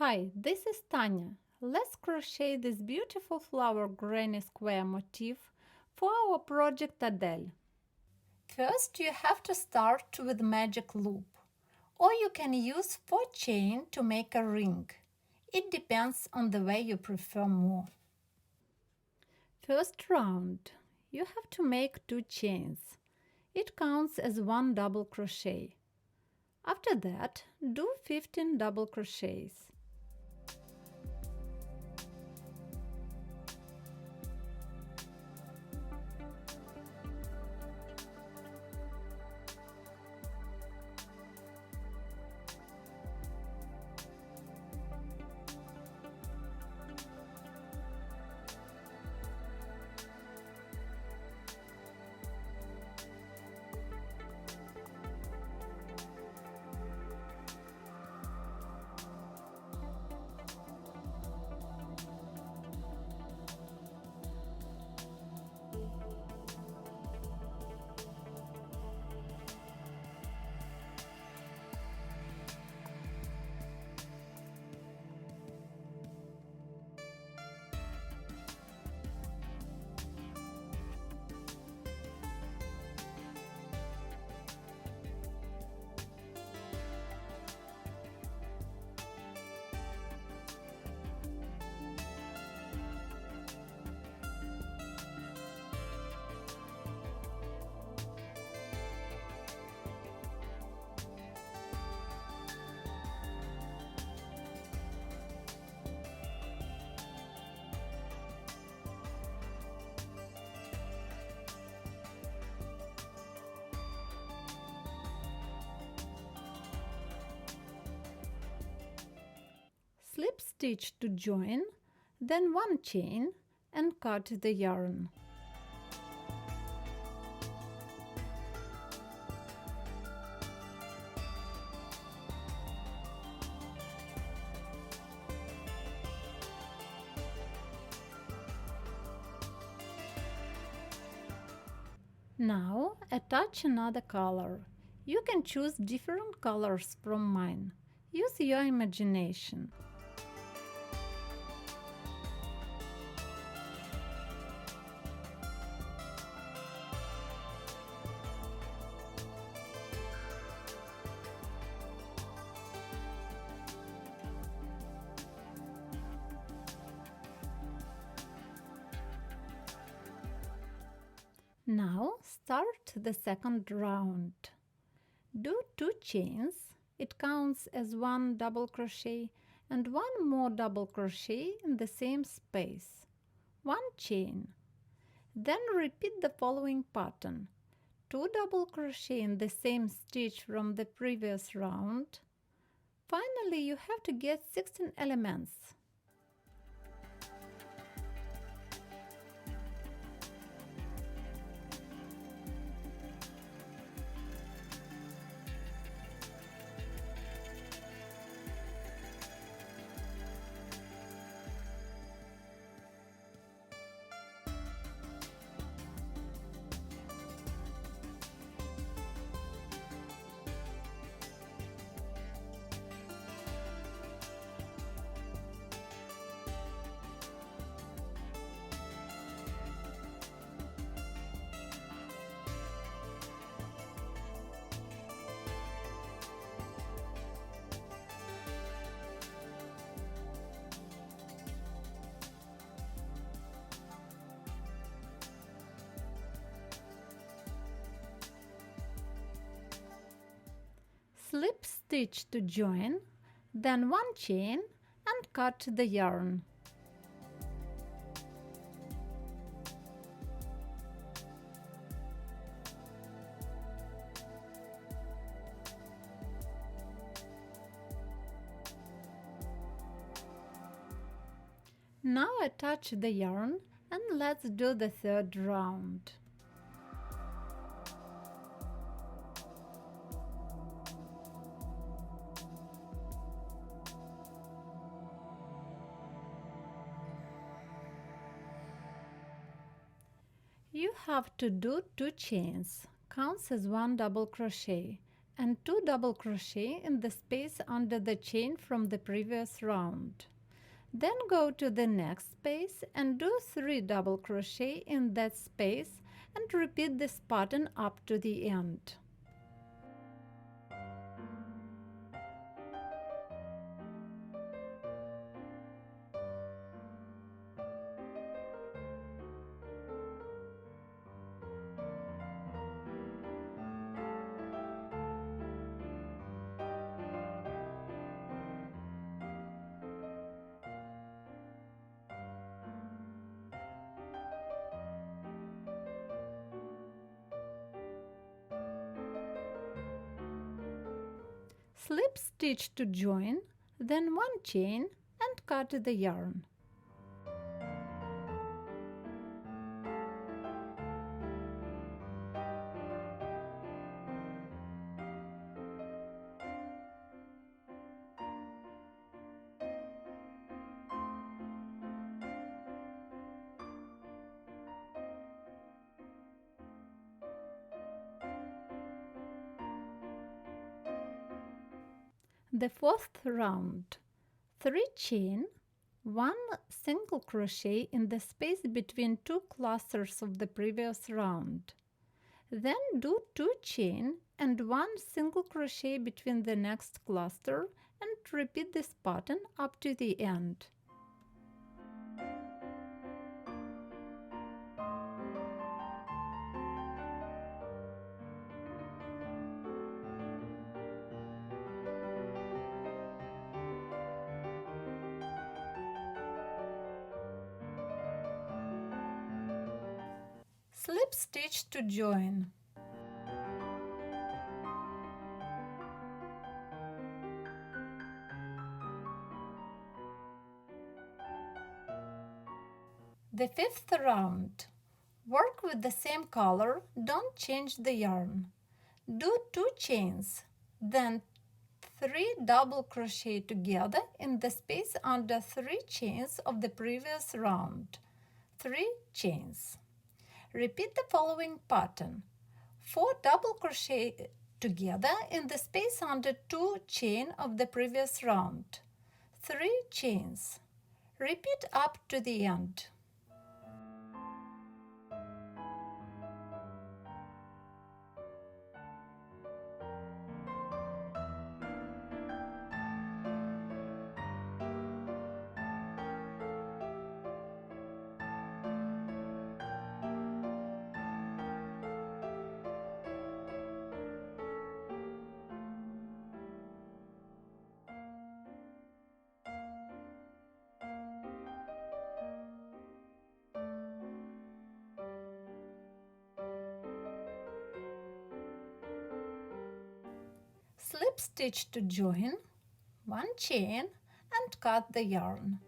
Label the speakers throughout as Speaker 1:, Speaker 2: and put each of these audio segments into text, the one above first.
Speaker 1: Hi, this is Tanya. Let's crochet this beautiful flower granny square motif for our project Adele. First, you have to start with magic loop, or you can use 4 chain to make a ring. It depends on the way you prefer more. First round, you have to make 2 chains. It counts as 1 double crochet. After that, do 15 double crochets. Slip stitch to join, then 1 chain and cut the yarn. Now attach another color. You can choose different colors from mine. Use your imagination. Now start the second round. Do 2 chains. It counts as 1 double crochet and 1 more double crochet in the same space. 1 chain. Then repeat the following pattern. 2 double crochet in the same stitch from the previous round. Finally, you have to get 16 elements. Slip stitch to join, then 1 chain and cut the yarn. Now attach the yarn and let's do the third round. You have to do 2 chains, counts as 1 double crochet, and 2 double crochet in the space under the chain from the previous round. Then go to the next space and do 3 double crochet in that space and repeat this pattern up to the end. Slip stitch to join, then 1 chain and cut the yarn. The fourth round, 3 chain, 1 single crochet in the space between 2 clusters of the previous round. Then do 2 chain and 1 single crochet between the next cluster and repeat this pattern up to the end. Slip stitch to join. The fifth round. Work with the same color, don't change the yarn. Do 2 chains, then 3 double crochet together in the space under 3 chains of the previous round. 3 chains. Repeat the following pattern. 4 double crochet together in the space under 2 chain of the previous round. 3 chains. Repeat up to the end. Slip stitch to join, 1 chain and cut the yarn.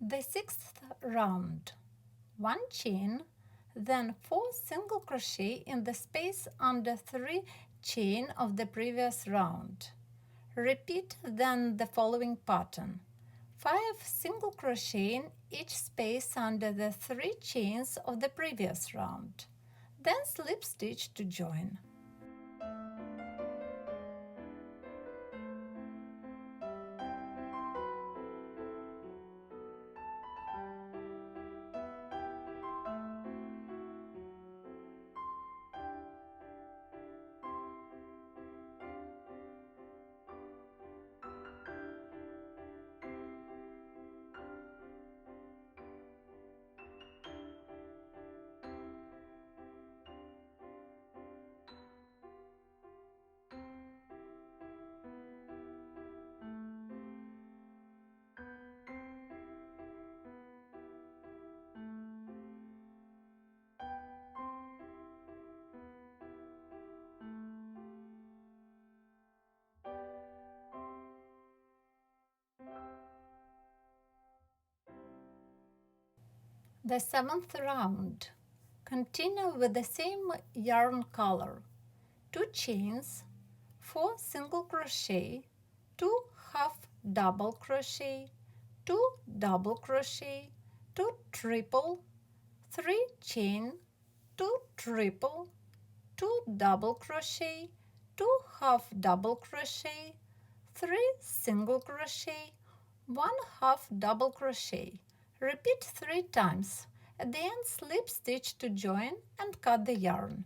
Speaker 1: The sixth round, 1 chain, then 4 single crochet in the space under 3 chain of the previous round. Repeat then the following pattern. 5 single crochet in each space under the 3 chains of the previous round. Then slip stitch to join. The seventh round. Continue with the same yarn color. 2 chains, 4 single crochet, 2 half double crochet, 2 double crochet, 2 triple, 3 chain, 2 triple, 2 double crochet, 2 half double crochet, 3 single crochet, 1 half double crochet. Repeat 3 times. At the end, slip stitch to join and cut the yarn.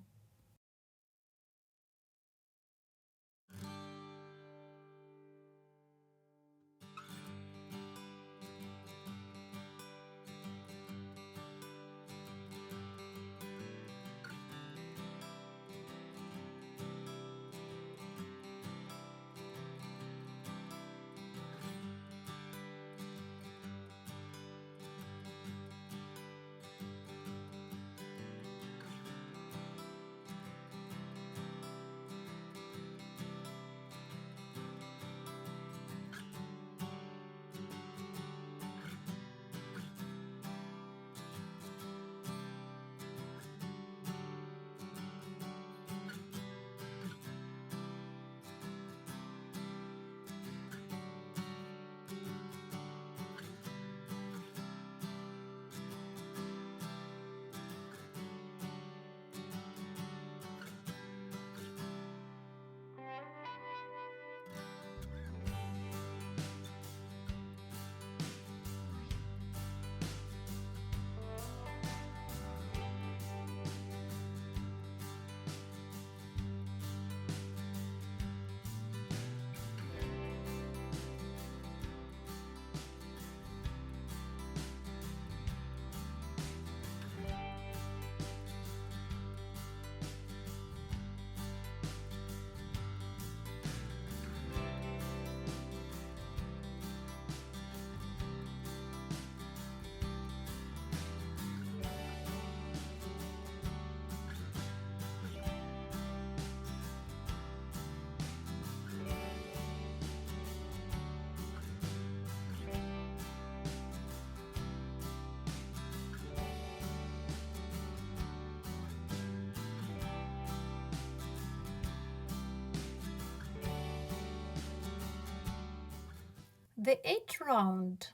Speaker 1: The 8th round.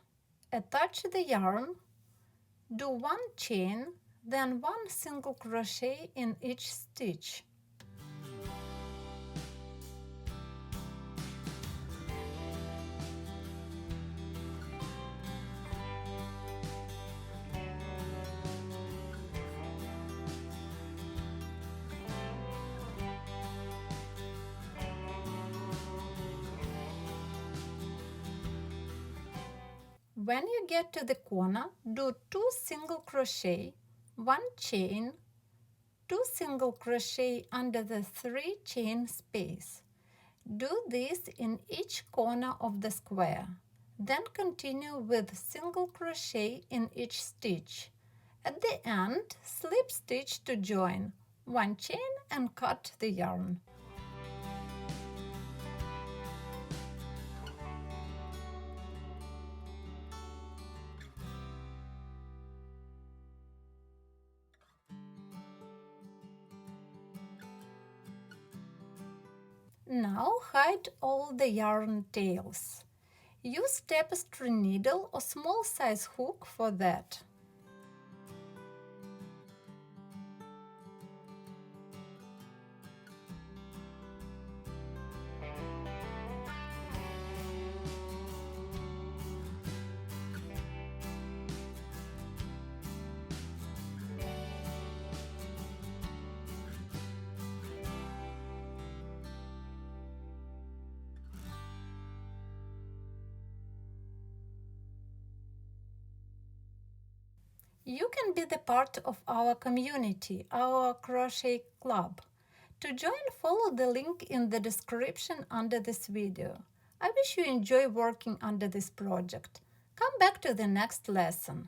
Speaker 1: Attach the yarn, do 1 chain, then 1 single crochet in each stitch. When you get to the corner, do 2 single crochet, 1 chain, 2 single crochet under the 3 chain space. Do this in each corner of the square. Then continue with single crochet in each stitch. At the end, slip stitch to join, 1 chain and cut the yarn. Now hide all the yarn tails. Use tapestry needle or small size hook for that. You can be the part of our community, our crochet club. To join, follow the link in the description under this video. I wish you enjoy working under this project. Come back to the next lesson.